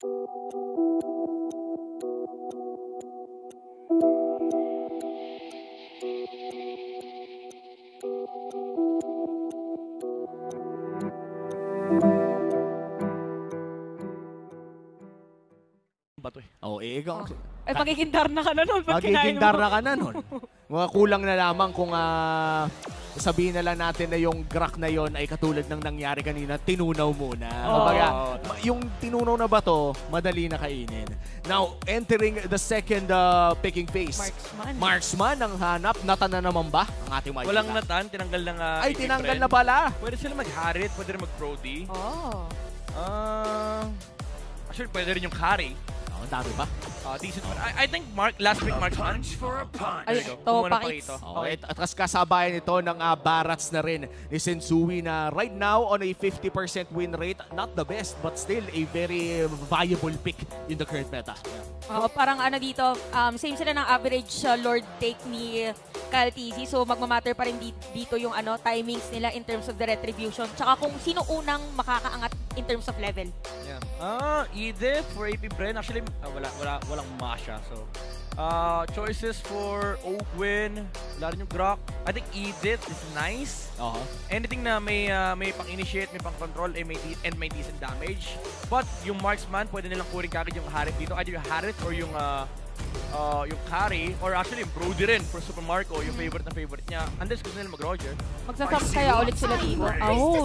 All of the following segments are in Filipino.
Bato eh. Oh, ikaw. Ay, magiging Darna ka na nun. Magiging Darna ka na nun. Mga kulang na lamang kung sabihin na lang natin na yung Grak na yon ay katulad ng nangyari kanina, tinunaw muna. Kumbaga, yung tinunaw na bato, madali na kainin. Now, entering the second picking phase. Marksman ang hanap. Natan na naman ba ang ating makikita? Walang natan, tinanggal ng ay, tinanggal na pala. Pwede sila mag-Harit, pwede rin mag-Brody. Actually, pwede rin yung carry. Ang dami ba? Decent. I think last week Marksman. Ay, ito, pakits. At kasabayan ito ng Barats na rin ni Sensui na right now on a 50% win rate. Not the best, but still a very viable pick in the current meta. Parang ano dito, same sila ng average Lord take ni Kyle TZ. So magmamatter pa rin dito yung timings nila in terms of the retribution. Tsaka kung sino unang makakaangat in terms of level. Yeah. Edith for AP Bren. Actually, walang Masha. So, choices for Oakwin. Wala rin yung Grok. I think Edith is nice. Anything na may pang-initiate, may pang-control, and may decent damage. But yung Marksman, pwede nilang kurin kagad yung Harit dito. Either yung Harit or yung carry, or actually yung Brody rin for Super Marco, yung favorite niya. Unless gusto nila mag-Roger. Magsasam kaya ulit sila dito.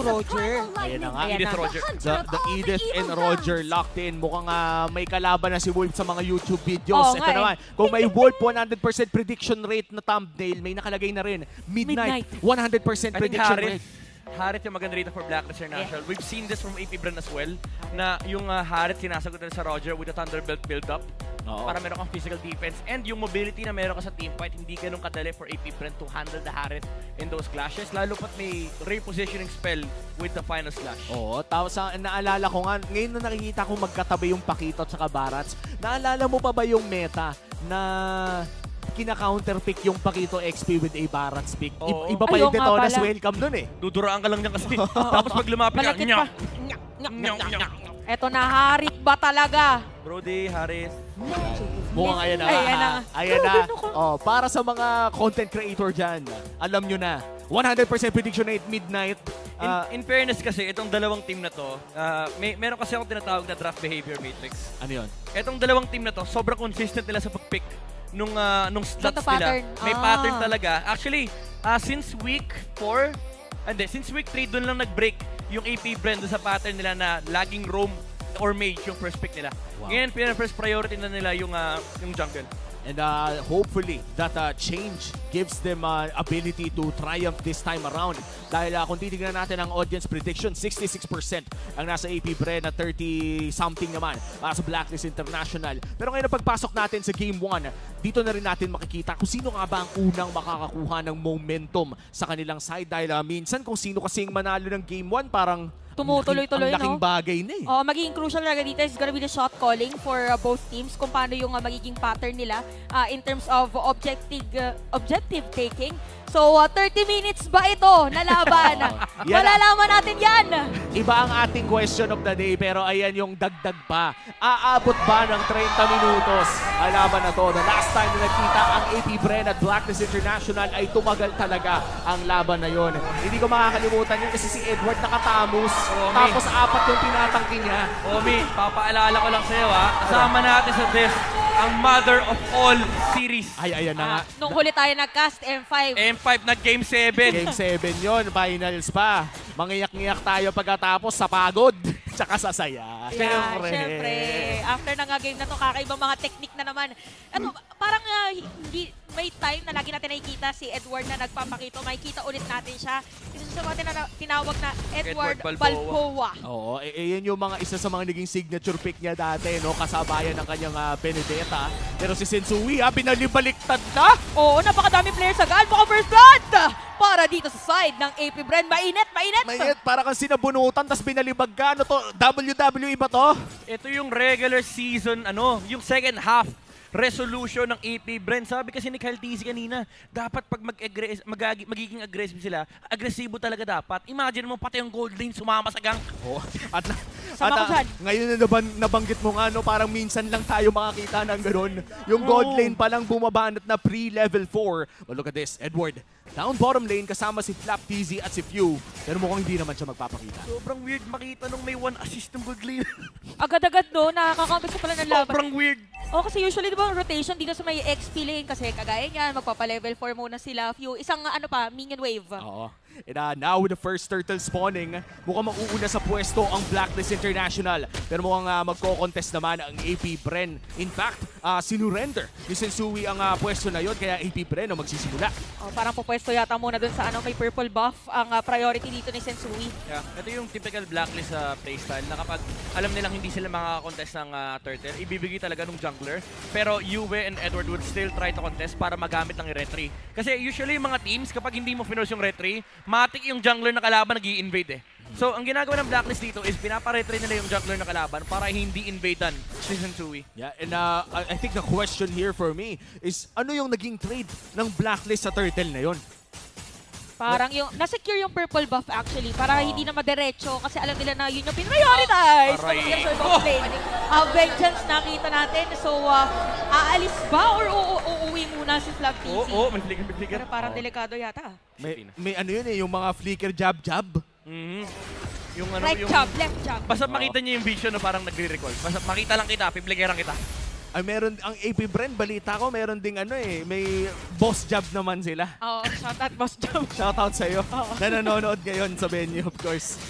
Roger. Ayan na nga. Edith Roger. The Edith and Roger locked in. Mukhang may kalaban na si Wolf sa mga YouTube videos. Ito naman. Kung may Wolf 100% prediction rate na thumbnail, may nakalagay na rin. Midnight. 100% prediction rate. Harit yung maganda rito for Blacklist International. We've seen this from AP Bren as well, na yung Harit sinasagot na sa Roger with a Thunderbolt build-up para meron kang physical defense. And yung mobility na meron ka sa teamfight, hindi ganun kadali for AP Bren to handle the Harit in those clashes. Lalo pat may repositioning spell with the final slash. Tapos naalala ko nga, ngayon na nakikita ko magkatabi yung Pakito at saka Barats, naalala mo pa ba yung meta na kina-counterpick yung Pakito XP with a Barats pick? Iba pa yung Detonas welcome dun eh. Duduraan ka lang dyan kasi. Tapos pag lumapit ka, Eto na, Harit ba talaga? Brody, Harit. Mukhang ayan na. Ayan na. Para sa mga content creator dyan, alam nyo na, 100% prediction rate, midnight. In fairness kasi, itong dalawang team na to, meron kasi akong tinatawag na draft behavior matrix. Ano yun? Itong dalawang team na to, sobrang consistent nila sa pag-pick nung slots nila. May pattern talaga. Actually, since week 4, since week 3, dun lang nag-break yung AP Bren sa pattern nila na laging roam or mage yung first pick nila. Ngayon, first priority na nila yung jungle. And hopefully, that change gives them ability to triumph this time around. Dahil kung titignan natin ang audience prediction, 66% ang nasa AP Bren na 30-something naman sa Blacklist International. Pero ngayon na pagpasok natin sa Game 1, dito na rin natin makikita kung sino nga ba ang unang makakakuha ng momentum sa kanilang side. Dahil minsan kung sino kasing manalo ng Game 1, parang tumutuloy-tuloy, ang laking bagay na eh. Magiging crucial talaga dito is gonna be the shot calling for both teams kung paano yung magiging pattern nila in terms of objective taking. So, 30 minutes ba ito na laban? Malalaman natin yan! Iba ang ating question of the day, pero ayan yung dagdag pa. Aabot ba ng 30 minutos ang laban na to? The last time na nakita ang AP Bren at Blacklist International ay tumagal talaga ang laban na yon. Hindi ko makakalimutan yun kasi si Edward nakatamos. Tapos 4 yung tinatangki niya. Omi, papaalala ko lang sa'yo kasama natin sa this ang mother of all series. Ay, ayan na nga. Nung huli tayo nag-cast, M5. M5 na Game 7. Game 7 yun, finals pa. Mangiyak-ngiyak tayo pagkatapos sa pagod. Tsaka sa saya. Siyempre. After ng game na to, kakaibang mga technique na naman. Parang hindi may time na lagi natin nakikita si Edward na nagpapakito. Makikita ulit natin siya. Isa sa mga tinawag na Edward Balboa. Oo, yun yung isa sa mga naging signature pick niya dati, no? Kasabayan ng kanyang Benedetta. Pero si Sensui, binalibaliktad na! Oo, napakadami players agad. Baka first blood! Para dito sa side ng AP Bren. Mainit! Mainit, para kang sinabunutan, tas binalibag ka. Ano to? WWE ba to? Ito yung regular season, yung second half resolution ng AP Bren. Sabi kasi ni Kyle TZ kanina, dapat pag magiging aggressive sila, agresibo talaga dapat. Imagine mo pati yung gold lane sumama sa gank. Oh, Sama ko dyan. Ngayon na nabanggit mo nga, no, parang minsan lang tayo makakita ng ganun. Yung gold lane pa lang bumabanat na pre-level 4. Well, look at this, Edward. Down bottom lane kasama si Flap, TZ at si Few. Pero mukhang hindi naman siya magpapakita. Sobrang weird makita nung may 1 assist ng gold lane. Agad-agad no, nakaka-counter sa pala ng laban. Sobrang weird. O kasi usually diba rotation dito sa may XP lane kasi kagaya niyan, magpapa-level 4 muna sila. Few, isang minion wave. Oo. And now with the first turtle spawning, mukhang mauuna sa pwesto ang Blacklist International. Pero mukhang magko-contest naman ang AP Bren. In fact, sinurrender ni Sensui ang pwesto na yon, kaya AP Bren ang magsisimula. Parang pupwesto yata muna dun sa may purple buff ang priority dito ni Sensui. Yeah, ito yung typical Blacklist playstyle na kapag alam nilang hindi sila makaka-contest ng turtle, ibibigay talaga ng jungler. Pero Yue and Edward would still try to contest para magamit ng retry. Kasi usually yung mga teams, kapag hindi mo finose yung retry, matik yung jungler na kalaban nag-i-invade eh. So, ang ginagawa ng Blacklist dito is pinapa-retry nila yung jungler na kalaban para hindi invadean si Sensui. Yeah, and I think the question here for me is ano yung naging trade ng Blacklist sa turtle na yon? Parang yung, nasecure yung purple buff actually para hindi na madiretso kasi alam nila na yun yung prioritize. Vengeance nakita natin. So, aalis ba or uuwi muna si Flap TZ? Oo, may flicker. Pero parang delikado yata. May ano yun eh, yung mga flicker jab-jab. Yung Right jab, left jab. Basta makita niyo yung vision na parang nagre-recall. Basta makita lang kita, pibligeran kita. Ay, meron, ang AP Bren, balita ko, meron ding may boss job naman sila. Oo, shoutout boss jab. Shoutout sa'yo na nanonood ngayon sa venue, of course.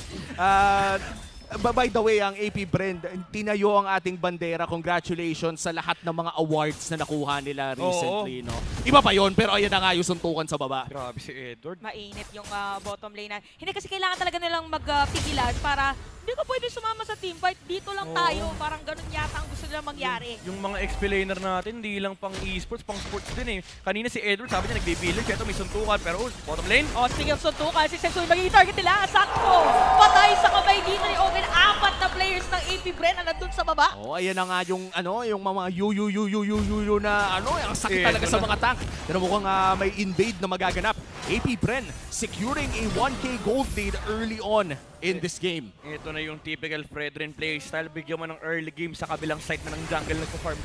By the way, ang AP Bren, tinayo ang ating bandera. Congratulations sa lahat ng mga awards na nakuha nila recently. No? Iba pa yon, pero ayan na nga yung suntukan sa baba. Grabe si Edward. Mainit yung bottom lane na. Hindi kasi kailangan talaga nilang magpigilan para hindi ko pwede sumama sa teamfight. Dito lang tayo. Parang ganun yata ang gusto nila mangyari. Yung mga XP-laner natin, hindi lang pang esports, pang sports din eh. Kanina si Edward, sabi niya nagbe-builder, kaya ito may suntukan. Pero bottom lane. Sige, suntukan. Si Sensui magiging target nila. Sakto! Patay sa kamay dito ni Omen. 4 na players ng AP Bren na nandun sa baba. Ayan na nga yung yung mga yu na ang sakit talaga sa mga tank. Pero mukhang may invade na magaganap. AP Bren securing a 1K gold lead early on in this game. Ito na yung typical Fredrin playstyle. Bigyan mo ng early game sa kabilang side na ng jungle nagpa-farm.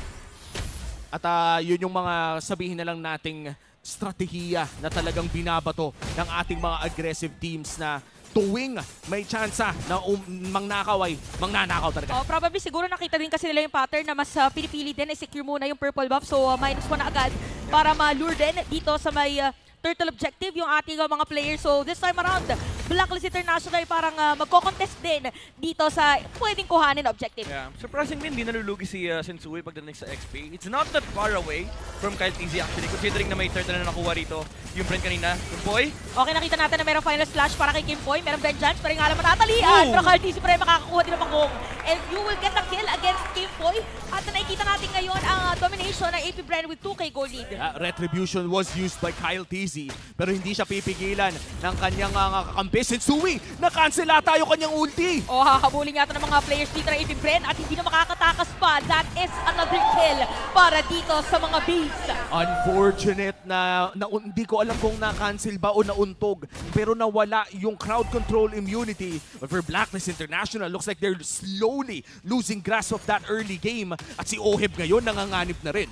At yun yung mga sabihin na lang nating strategiya na talagang binabato ng ating mga aggressive teams na tuwing may tsansa na mangnanakaw talaga. Probably siguro nakita din kasi nila yung pattern na mas pinipili din ay secure muna yung purple buff. So -1 na agad para ma-lure din dito sa may turtle objective yung ating mga players. So this time around, Blacklist International ay parang magko-contest din dito sa pwedeng kuhanin objective. Yeah. Surprisingly, hindi nalulugi si Sensui pagdating sa XP. It's not that far away from Kyle TZ actually, considering na may turtle na nakuha rito yung friend kanina, Kimpoy. Okay, nakita natin na merong final splash para kay Kimpoy. Merong vengeance, pero nga alam matatalian. Pero Kyle TZ pa rin makakakuha din ng pangkong. And you will get the kill against Kimpoy. At nakikita natin ngayon ang domination ng AP Bren with 2K goal lead. Retribution was used by Kyle TZ, pero hindi siya pipigilan ng kanyang kakampi. Sensui, na-cancel ata yung kanyang ulti. Hahabulin yata ng mga players dito ng AP Bren at hindi na makakatakas pa. That is another kill para dito sa mga bees. Unfortunate na hindi ko alam kung na-cancel ba o nauntog, pero nawala yung crowd control immunity. But for Blacklist International, looks like they're slowly losing grasp of that early game. At si Oheb ngayon nanganganib na rin.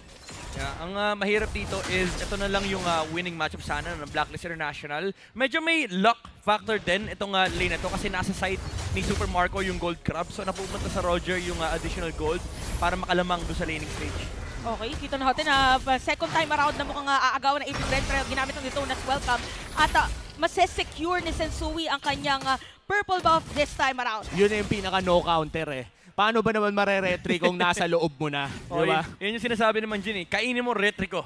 Yeah, ang mahirap dito is ito na lang yung winning matchup sana ng Blacklist International. Medyo may luck factor din itong lane na to kasi nasa side ni Super Marco yung gold crab. So napupunta sa Roger yung additional gold para makalamang doon sa laning stage. Okay, kita natin na second time around na mukhang aagawan ng AP Bren pero ginamit ng dito na welcome. At masesecure ni Sensui ang kanyang purple buff this time around. Yun yung pinaka-no counter eh. Paano ba naman mare-retry kung nasa loob mo na? Diba? Yan yung sinasabi naman dyan eh. Kainin mo retry ko.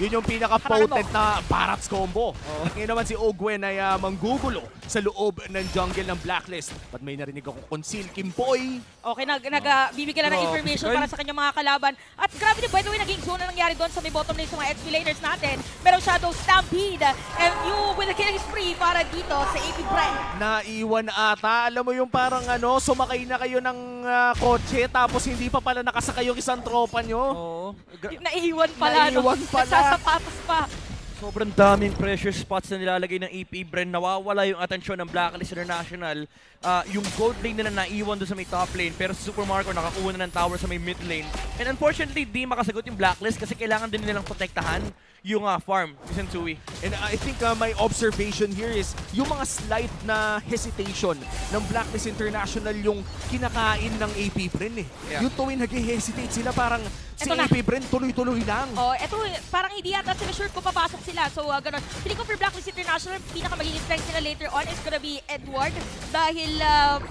Yun yung pinaka-potent na Barats combo. At ngayon naman si Ogwen ay manggugulo sa loob ng jungle ng Blacklist. But may narinig ako Conceal Kimpoy. Okay, bibigyan na ng information para sa kanyang mga kalaban. At grabe din, by the way, naging zone na nangyari doon sa may bottom lane sa mga XP laners natin. Merong Shadow Stampede. And you with a killing spree para dito sa AP Bren. Naiwan ata. Alam mo yung parang sumakay na kayo ng kotse tapos hindi pa pala nakasakay yung isang tropa nyo. Oo. Naiwan pala. Naiwan pala. Nagsasapatos pa. Sobrang daming pressure spots na nilalagay ng AP Bren. Nawawala yung atensyon ng Blacklist International. Yung gold lane nila naiwan doon sa may top lane, pero si Super Marco nakakuha na ng tower sa may mid lane. And unfortunately, di makasagot yung Blacklist kasi kailangan din nilang protektahan yung farm ni Sensui. And I think my observation here is yung mga slight na hesitation ng Blacklist International yung kinakain ng AP Bren eh. Yeah. Yung tuwing nag-hesitate sila parang si Eto na. AP Bren tuloy-tuloy lang. Oh, eto parang hindi yata sila sure kung papasok sila. So ganun. Feeling ko for Blacklist International, pinaka magiging strength nila later on is gonna be Edward. Dahil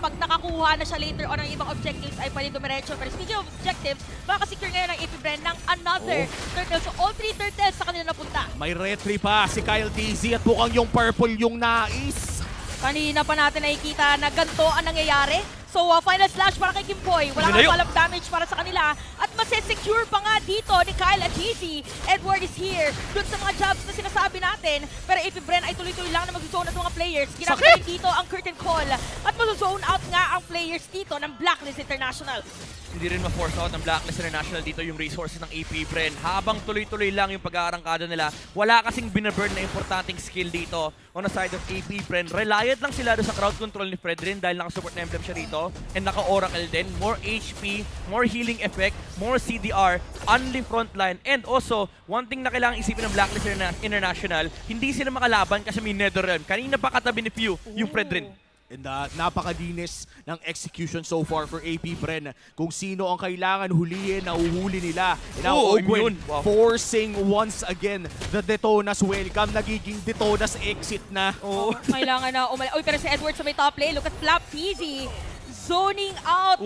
pag nakakuha na siya later on ng ibang objectives ay pwede dumiretso. Pero speaking of objectives, makasecure ngayon ng AP Bren ng another turtle. So all 3 turtles sa kanila napunta. May retry pa si Kyle TZ at mukhang yung purple yung nais. Kanina pa natin nakikita na ganito ang nangyayari. So, final slash para kay Kimpoy. Wala kang walang damage para sa kanila. At masesecure pa nga dito ni Kyle at GC. Edward is here. Doon sa mga jobs na sinasabi natin. Pero AP Bren ay tuloy-tuloy lang na mag-zone at mga players. Ginamit rin dito ang curtain call. At mag-zone out nga ang players dito ng Blacklist International. Hindi rin ma-force out ng Blacklist International dito yung resources ng AP Bren. Habang tuloy-tuloy lang yung pag-aarangkada nila, wala kasing binaburn na importanteng skill dito on the side of AP Bren. Reliant lang sila doon sa crowd control ni Fredrin dahil naka-support na emblem siya rito. And naka-Oracle din. More HP, more healing effect, more CDR, only frontline. And also, one thing na kailangan isipin ng Blacklist International, hindi sila makalaban kasi may Netherrealm. Kanina pa katabi ni Few yung Fredrin. And napakadinis ng execution so far for AP Bren. Kung sino ang kailangan hulihin, nahuhuli nila. And now Ogwen forcing once again the Detonas welcome. Nagiging Detonas exit na. Kailangan na umalis. Pero si Edward sa may top lane. Look at Flap Peasy. Zoning out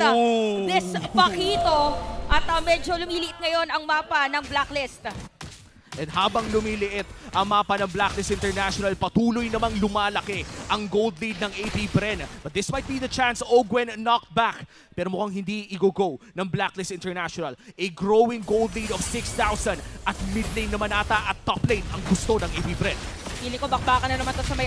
this Pakito. At medyo lumiliit ngayon ang mapa ng Blacklist. And habang lumiliit ang mapa ng Blacklist International, patuloy namang lumalaki ang gold lead ng AP Bren. But this might be the chance. Ogwen knocked back. Pero mukhang hindi i-go ng Blacklist International. A growing gold lead of 6,000 at mid lane naman ata at top lane ang gusto ng AP Bren. Feeling ko bakbakan na naman to sa may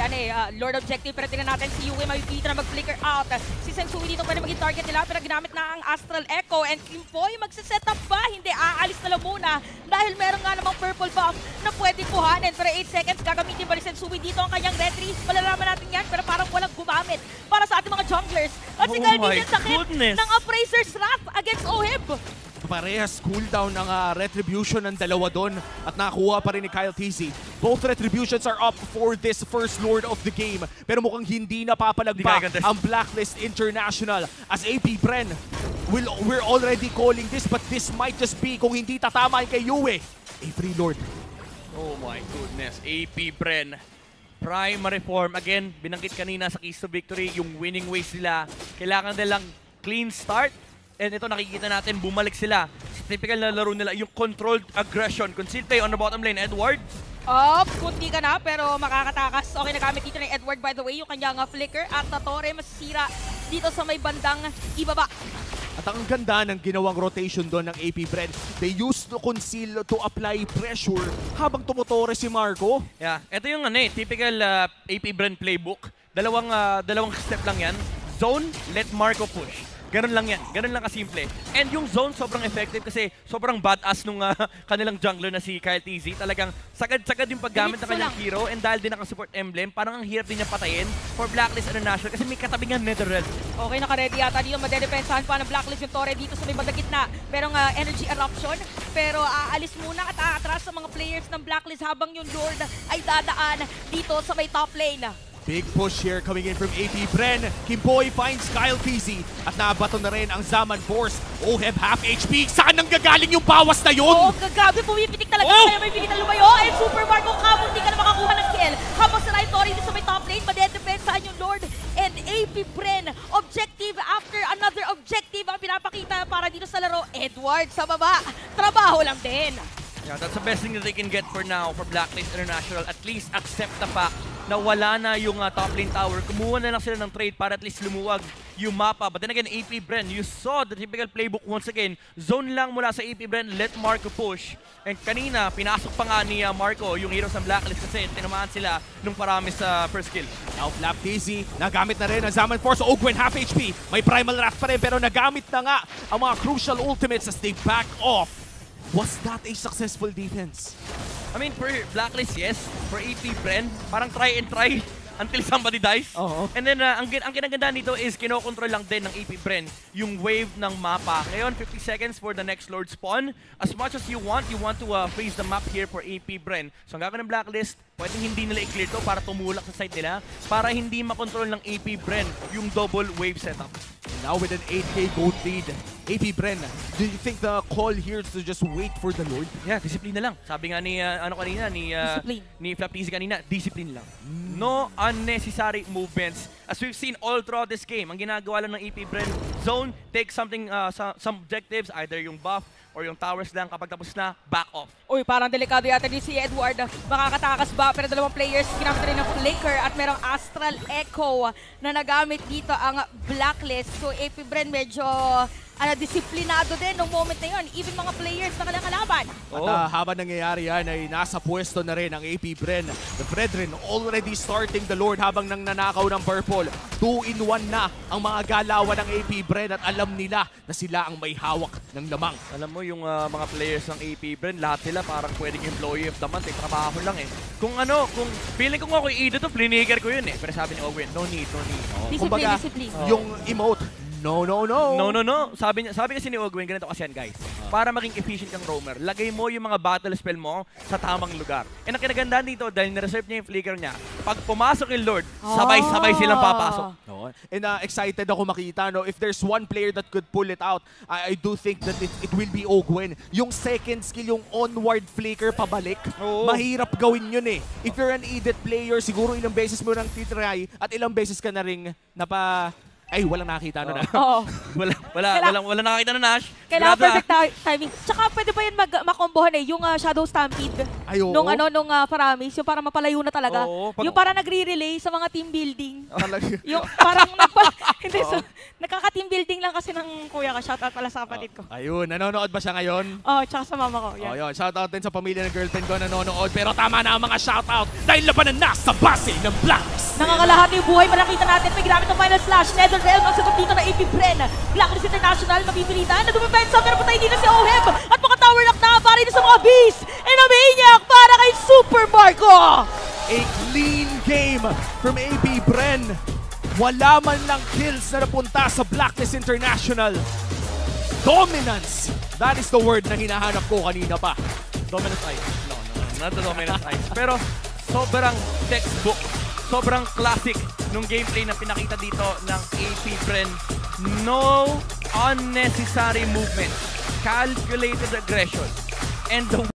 Lord Objective. Pero tingnan natin si Yue mapipilitan na mag-flicker out. Si Sensui dito pwede maging target nila pero ginamit na ang Astral Echo. And Kimpoy magsiset up ba? Hindi, aalis na lang muna. Dahil meron nga namang purple buff na pwede kuhanin. Pero 8 seconds gagamitin ba ni Sensui dito ang kanyang retry? Malalaman natin yan pero parang walang gumamit para sa ating mga junglers. At si Calvin yung sakit ng Appraiser's Wrath against Ohib. Parehas cooldown ng retribution ng dalawa doon at nakuha pa rin ni Kyle TZ. Both retributions are up for this first Lord of the game. Pero mukhang hindi napapalagpak ang Blacklist International as AP Bren. We're already calling this but this might just be kung hindi tatama kay Yue. A free Lord. Oh my goodness. AP Bren. Primary form. Again, binanggit kanina sa Keys to Victory, yung winning ways nila. Kailangan nilang clean start. And ito nakikita natin, bumalik sila. Typical na laro nila, yung controlled aggression. Conceal play on the bottom lane, Edward. Kunti ka na pero makakatakas. Okay, nagamit dito ng Edward by the way, yung kanyang flicker. At Torre masisira dito sa may bandang ibaba. At ang ganda ng ginawang rotation doon ng AP Bren. They used to conceal to apply pressure habang tumutore si Marco. Yeah, ito yung typical AP Bren playbook. Dalawang step lang yan. Zone, let Marco push. Ganun lang yan. Ganun lang kasimple. And yung zone sobrang effective kasi sobrang badass nung kanilang jungler na si Kyle TZ. Talagang sagad-sagad yung paggamit ng kanyang hero and dahil din naka-support emblem, parang ang hirap din niya patayin for Blacklist International kasi may katabi nga Netherrealm. Okay, naka-ready yata dito. Madedepensahan pa ng Blacklist yung Torre dito sa may bandang gitna. Merong energy eruption. Pero aalis muna at aatras sa mga players ng Blacklist habang yung Lord ay dadaan dito sa may top lane. Big push here coming in from AP Bren. Kimpoy finds Kyle TZ at nabato na rin ang Zaman Force. Oheb half HP. Saan nang gagaling yung bawas na yun? Gagabi, pumipitik talaga. Kaya may pilit na lumayo. And Super Marco Kabong, hindi ka na makakuha ng kill. Habang sa right Tori sa may top lane, madedepensahan yung Lord and AP Bren. Objective after another objective ang pinapakita para dito sa laro. Edward sa baba. Trabaho lang din. Yeah, that's the best thing that they can get for now for Blacklist International. At least accept the fact na wala na yung top lane tower. Kumuha na lang sila ng trade para at least lumuwag yung mapa. But then again, AP Bren, you saw the typical playbook once again. Zone lang mula sa AP Bren, let Marco push. And kanina, pinasok pa nga ni Marco yung heroes ng Blacklist kasi tinamaan sila nung parami sa first kill. Now, Flap Daisy, nagamit na rin ang Zaman Force. Ogwen, half HP. May Primal Wrath pa rin pero nagamit na nga ang mga crucial ultimates as they back off. Was that a successful defense? I mean, for Blacklist, yes. For AP Bren, parang try and try until somebody dies. And then, ang kinaganda nito is kinokontrol lang din ng AP Bren yung wave ng mapa. Ngayon, 50 seconds for the next Lord spawn. As much as you want to freeze the map here for AP Bren. So, ang gagawin ng Blacklist, pwedeng hindi nila i-clear to para tumulak sa side nila para hindi makontrol ng AP Bren yung double wave setup. Now with an 8k gold lead, AP Bren, do you think the call here is to just wait for the Lord? Yeah, disiplina lang. Sabi nga ni ni Flap Daisy kanina, discipline lang. No unnecessary movements. As we've seen all throughout this game, ang ginagawa lang ng AP Bren, zone, take something, some objectives, either yung buff or yung towers lang. Kapag tapos na, back off. Uy, parang delikado yata din si Edward. Makakatakas ba? Pero dalawang players, ginamit rin ng Flicker at merong Astral Echo na nagamit dito ang Blacklist. So, AP Bren medyo disiplinado din nung moment na yun. Even mga players na kalaban. At habang nangyayari yan ay nasa pwesto na rin ang AP Bren. The Brethren already starting the Lord habang nang nanakaw ng Purple. 2-in-1 na ang mga galawan ng AP Bren at alam nila na sila ang may hawak ng lamang. Alam mo yung mga players ng AP Bren, lahat sila parang pwedeng employee of the month. Trabaho lang eh. Kung feeling ko nga kung i-do to, pliniker ko yun eh. Pero sabi ni Owen, no need. Discipline. Yung emote, no. Sabi kasi ni Ogwen, ganito kasi yan guys. Para maging efficient kang roamer, lagay mo yung mga battle spell mo sa tamang lugar. And ang kinagandaan dito, dahil na-reserve niya yung flicker niya, pag pumasok yung Lord, sabay-sabay silang papasok. And excited ako makita, no? If there's one player that could pull it out, I do think that it will be Ogwen. Yung second skill, yung onward flicker pabalik, mahirap gawin yun eh. If you're an Edith player, siguro ilang beses mo nang titry at ilang beses ka na ring ay, walang nakakita na. Wala nakakita na Nash. Kailangan perfect timing. Tsaka pwede pa yan makombohan eh, yung Shadow Stampede. Nung Paramis, yung para mapalayo na talaga. Yung para nagre-relay sa mga team building. Yung parang nakaka-team building lang kasi ng kuya ko. Shoutout pala sa kapatid ko. Ayun, nanonood ba siya ngayon? Tsaka sa mama ko. Yun, shoutout din sa pamilya ng girlfriend ko nanonood. Pero tama na ang mga shoutout dahil labanan na sa base ng Blacklist. Nangangalahati yung buhay, malakita natin. May ginamit ng Final Slash. Netherrealm ang sagot dito na AP Bren. Blacklist International, mapipilitan. Nadumipensa, pero patay din na si Oheb. At mga tower lock na, para din sa mga beast. And umiinyak para kay Super Marco. A clean game from AP Bren. Wala man lang kills na napunta sa Blacklist International. Dominance. That is the word na hinahanap ko kanina pa. Dominance Ice. No, not the Dominance Ice. Pero sobrang textbook. Sobrang classic nung gameplay na pinakita dito ng AP Bren. No unnecessary movement. Calculated aggression. And the